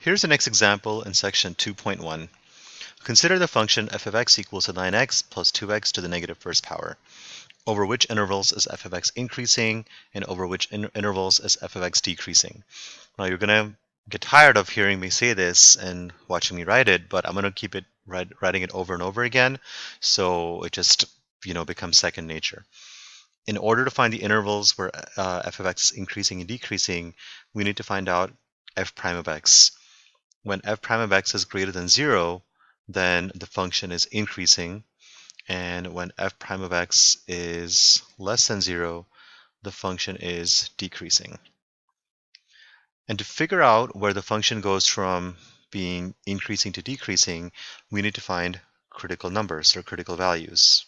Here's the next example in section 2.1. Consider the function f of x equals to 9x plus 2x to the negative first power. Over which intervals is f of x increasing, and over which intervals is f of x decreasing? Now you're going to get tired of hearing me say this and watching me write it, but I'm going to keep it writing it over and over again, so it just becomes second nature. In order to find the intervals where f of x is increasing and decreasing, we need to find out f prime of x. When f prime of x is greater than 0, then the function is increasing, and when f prime of x is less than 0, the function is decreasing. And to figure out where the function goes from being increasing to decreasing, we need to find critical numbers or critical values.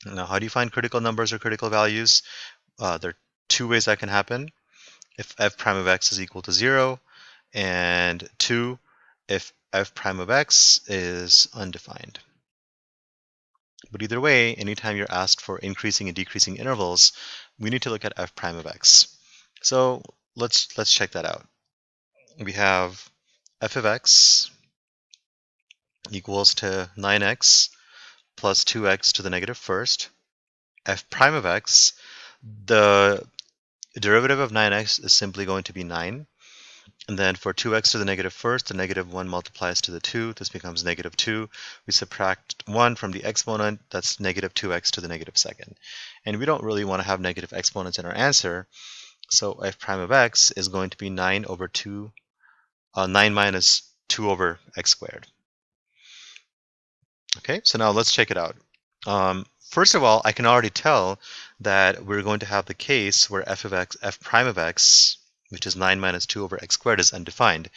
Now, how do you find critical numbers or critical values? There are two ways that can happen. If f prime of x is equal to 0, and 2, if f prime of x is undefined. But either way, anytime you're asked for increasing and decreasing intervals, we need to look at f prime of x. So let's check that out. We have f of x equals to 9x plus 2x to the negative first. F prime of x, the derivative of 9x is simply going to be 9. And then for 2x to the negative first, the negative 1 multiplies to the 2. This becomes negative 2. We subtract 1 from the exponent. That's negative 2x to the negative second. And we don't really want to have negative exponents in our answer. So f prime of x is going to be 9 minus 2 over x squared. Okay, so now let's check it out. First of all, I can already tell that we're going to have the case where f prime of x, which is 9 minus 2 over x squared, is undefined.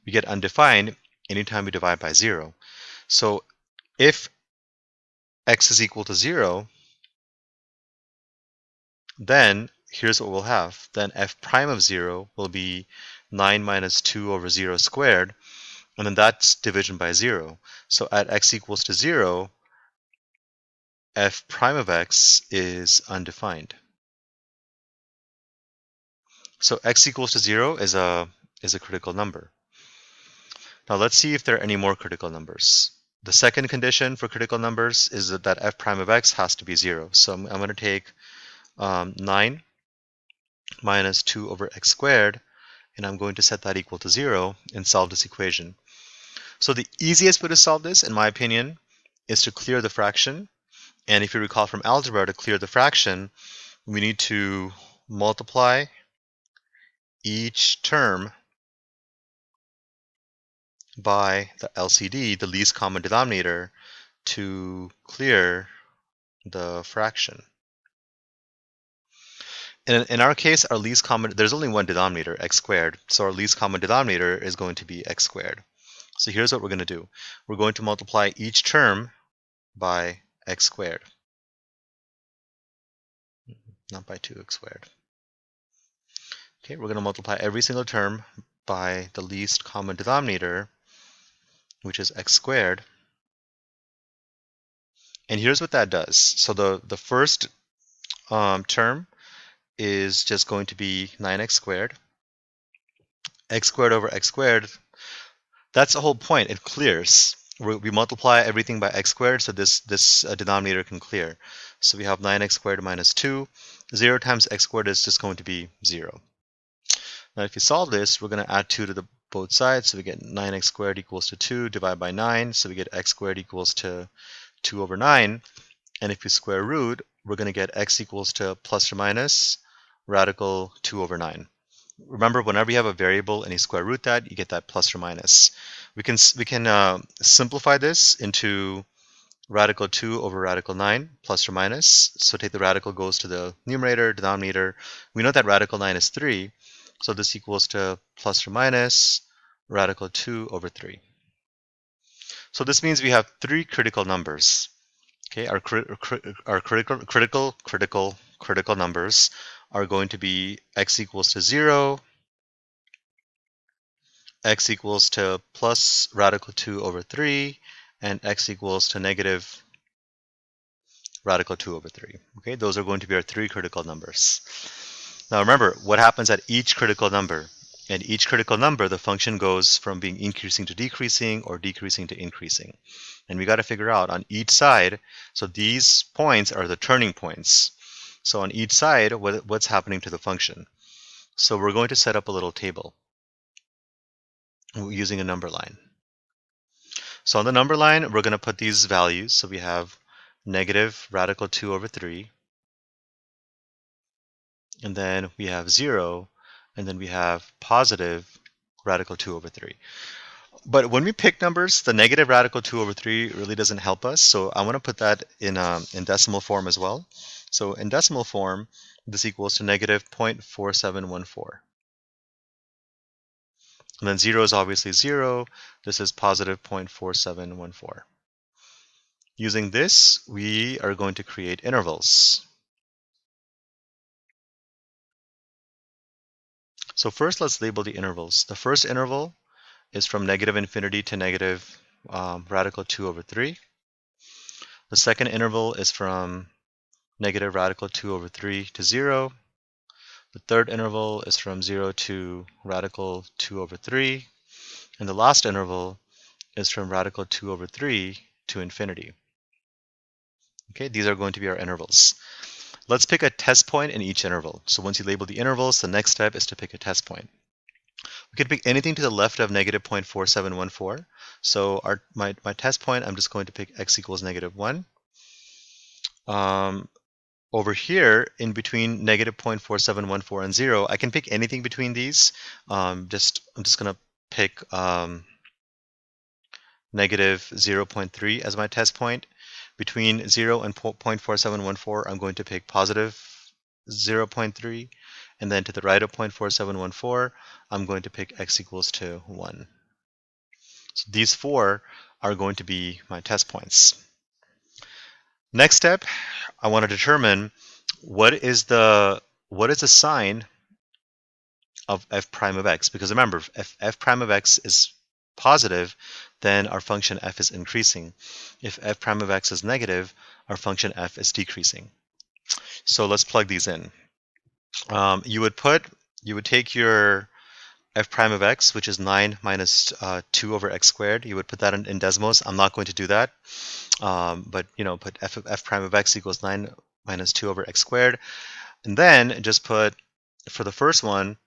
We get undefined anytime we divide by 0. So if x is equal to 0, then here's what we'll have. Then f prime of 0 will be 9 minus 2 over 0 squared, and then that's division by 0. So at x equals to 0, f prime of x is undefined. So x equals to 0 is a critical number. Now let's see if there are any more critical numbers. The second condition for critical numbers is that f prime of x has to be 0. So I'm going to take 9 minus 2 over x squared, and I'm going to set that equal to 0 and solve this equation. So the easiest way to solve this, in my opinion, is to clear the fraction. And if you recall from algebra, to clear the fraction, we need to multiply each term by the LCD, the least common denominator, to clear the fraction. In our case, our least common, there's only one denominator, x squared. So our least common denominator is going to be x squared. So here's what we're going to do. We're going to multiply each term by x squared. Not by 2x squared. Okay, we're going to multiply every single term by the least common denominator, which is x squared. And here's what that does. So the first term is just going to be 9x squared. X squared over x squared, that's the whole point. It clears. We multiply everything by x squared, so this denominator can clear. So we have 9x squared minus 2. 0 times x squared is just going to be 0. Now if you solve this, we're going to add 2 to both sides. So we get 9x squared equals to 2 divided by 9. So we get x squared equals to 2 over 9. And if you square root, we're going to get x equals to plus or minus radical 2 over 9. Remember, whenever you have a variable and you square root that, you get that plus or minus. We can simplify this into radical 2 over radical 9 plus or minus. So take the radical goes to the numerator, denominator. We know that radical 9 is 3. So this equals to plus or minus radical 2 over 3. So this means we have 3 critical numbers. Okay, our critical numbers are going to be x equals to 0, x equals to plus radical 2 over 3, and x equals to negative radical 2 over 3. Okay, those are going to be our 3 critical numbers. Now remember, what happens at each critical number? And each critical number, the function goes from being increasing to decreasing or decreasing to increasing. And we got to figure out on each side, so these points are the turning points. So on each side, what's happening to the function? So we're going to set up a little table using a number line. So on the number line, we're going to put these values. So we have negative radical 2 over 3, and then we have 0, and then we have positive radical 2 over 3. But when we pick numbers, the negative radical 2 over 3 really doesn't help us. So I want to put that in decimal form as well. So in decimal form, this equals to negative 0.4714. And then 0 is obviously 0. This is positive 0.4714. Using this, we are going to create intervals. So first, let's label the intervals. The first interval is from negative infinity to negative radical 2 over 3. The second interval is from negative radical 2 over 3 to 0. The third interval is from 0 to radical 2 over 3. And the last interval is from radical 2 over 3 to infinity. Okay, these are going to be our intervals. Let's pick a test point in each interval. So once you label the intervals, the next step is to pick a test point. We can pick anything to the left of negative 0.4714. So my test point, I'm just going to pick x equals negative 1. Over here, in between negative 0.4714 and 0, I can pick anything between these. I'm just going to pick negative 0.3 as my test point. Between 0 and 0.4714, I'm going to pick positive 0.3. And then to the right of 0.4714, I'm going to pick x equals to 1. So these four are going to be my test points. Next step, I want to determine what is the sign of f prime of x, because remember, if f prime of x is positive, then our function f is increasing. If f prime of x is negative, our function f is decreasing. So let's plug these in. You would take your f prime of x, which is 9 minus 2 over x squared. You would put that in decimals. I'm not going to do that. But put f prime of x equals 9 minus 2 over x squared. And then just put, for the first one,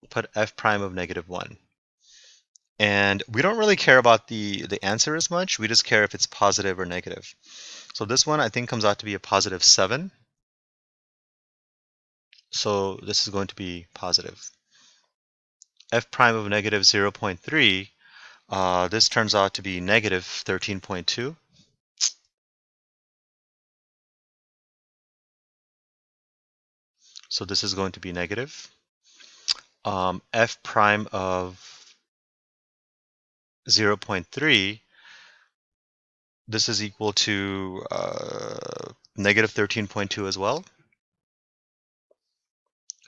put f prime of negative 1. And we don't really care about the answer as much. We just care if it's positive or negative. So this one, I think, comes out to be a positive 7. So this is going to be positive. F prime of negative 0.3, this turns out to be negative 13.2. So this is going to be negative. F prime of 0.3, this is equal to negative 13.2 as well.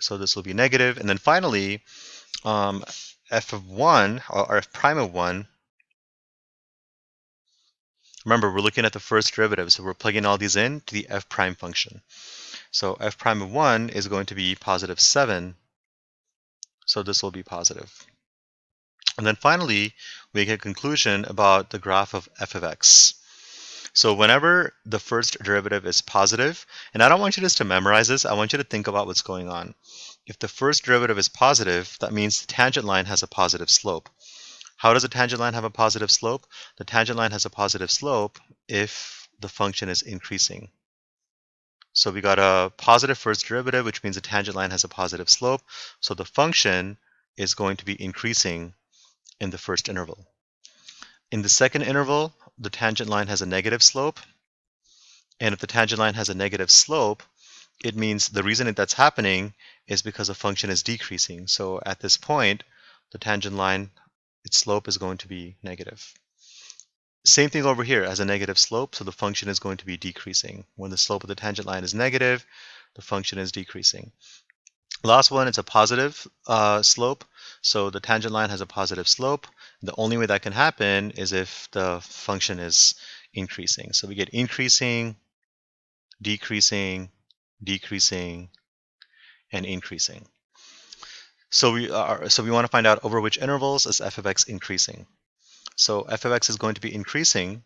So this will be negative. And then finally, f of 1, or f prime of 1, remember, we're looking at the first derivative, so we're plugging all these in to the f prime function. So f prime of 1 is going to be positive 7. So this will be positive. And then finally, we get a conclusion about the graph of f of x. So whenever the first derivative is positive, and I don't want you just to memorize this, I want you to think about what's going on. If the first derivative is positive, that means the tangent line has a positive slope. How does a tangent line have a positive slope? The tangent line has a positive slope if the function is increasing. So we got a positive first derivative, which means the tangent line has a positive slope. So the function is going to be increasing in the first interval. In the second interval, the tangent line has a negative slope. And if the tangent line has a negative slope, it means the reason that's happening is because the function is decreasing. So at this point, the tangent line, its slope is going to be negative. Same thing over here, as a negative slope, so the function is going to be decreasing. When the slope of the tangent line is negative, the function is decreasing. Last one, it's a positive slope, so the tangent line has a positive slope. The only way that can happen is if the function is increasing. So we get increasing, decreasing, decreasing, and increasing. So we want to find out over which intervals is f of x increasing. So f of x is going to be increasing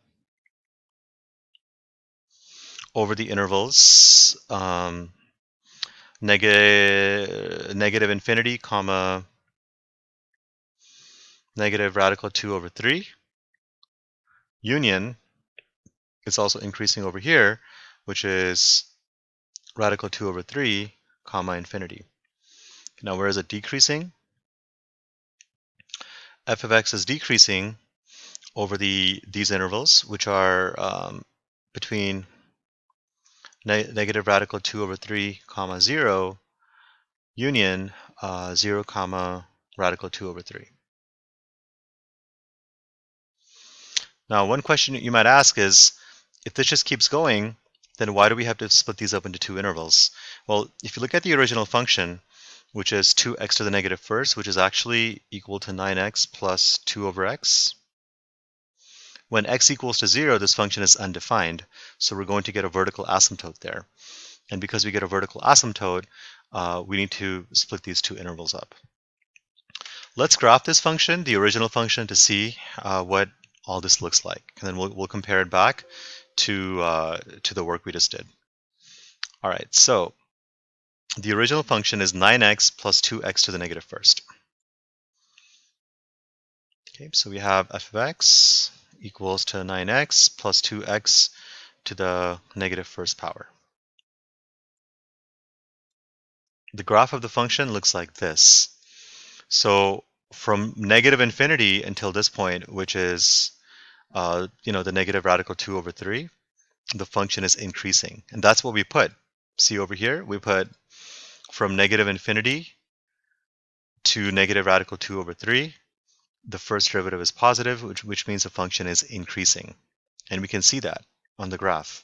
over the intervals negative infinity, comma, negative radical 2 over 3. Union is also increasing over here, which is radical 2 over 3, comma, infinity. Now, where is it decreasing? F of x is decreasing over these intervals, which are between negative radical 2 over 3, comma, 0, union 0, comma, radical 2 over 3. Now, one question you might ask is, if this just keeps going, then why do we have to split these up into two intervals? Well, if you look at the original function, which is 2x to the negative first, which is actually equal to 9x plus 2 over x. When x equals to 0, this function is undefined, so we're going to get a vertical asymptote there. And because we get a vertical asymptote, we need to split these two intervals up. Let's graph this function, the original function, to see what all this looks like. And then we'll compare it back to the work we just did. All right, so the original function is 9x plus 2x to the negative first. Okay, so we have f of x equals to 9x plus 2x to the negative first power. The graph of the function looks like this. So from negative infinity until this point, which is the negative radical 2 over 3, the function is increasing. And that's what we put. See over here, we put from negative infinity to negative radical 2 over 3. The first derivative is positive, which means the function is increasing. And we can see that on the graph.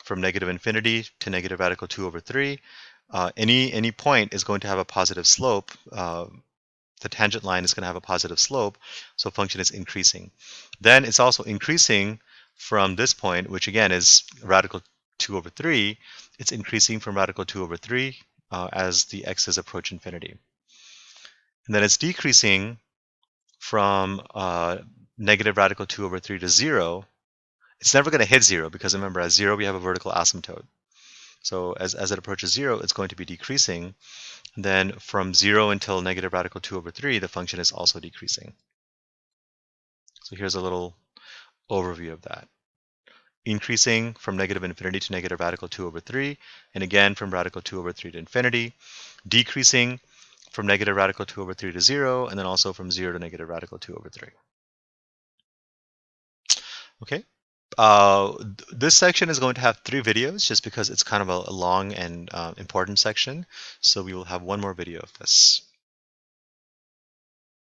From negative infinity to negative radical 2 over 3, any point is going to have a positive slope. The tangent line is going to have a positive slope, so function is increasing. Then it's also increasing from this point, which again is radical 2 over 3. It's increasing from radical 2 over 3 as the x's approach infinity. And then it's decreasing from negative radical 2 over 3 to 0. It's never going to hit 0 because remember, at 0 we have a vertical asymptote. So as it approaches 0, it's going to be decreasing. And then from 0 until negative radical 2 over 3, the function is also decreasing. So here's a little overview of that. Increasing from negative infinity to negative radical 2 over 3, and again from radical 2 over 3 to infinity. Decreasing from negative radical 2 over 3 to 0, and then also from 0 to negative radical 2 over 3. Okay. This section is going to have 3 videos just because it's kind of a long and important section. So we will have one more video of this.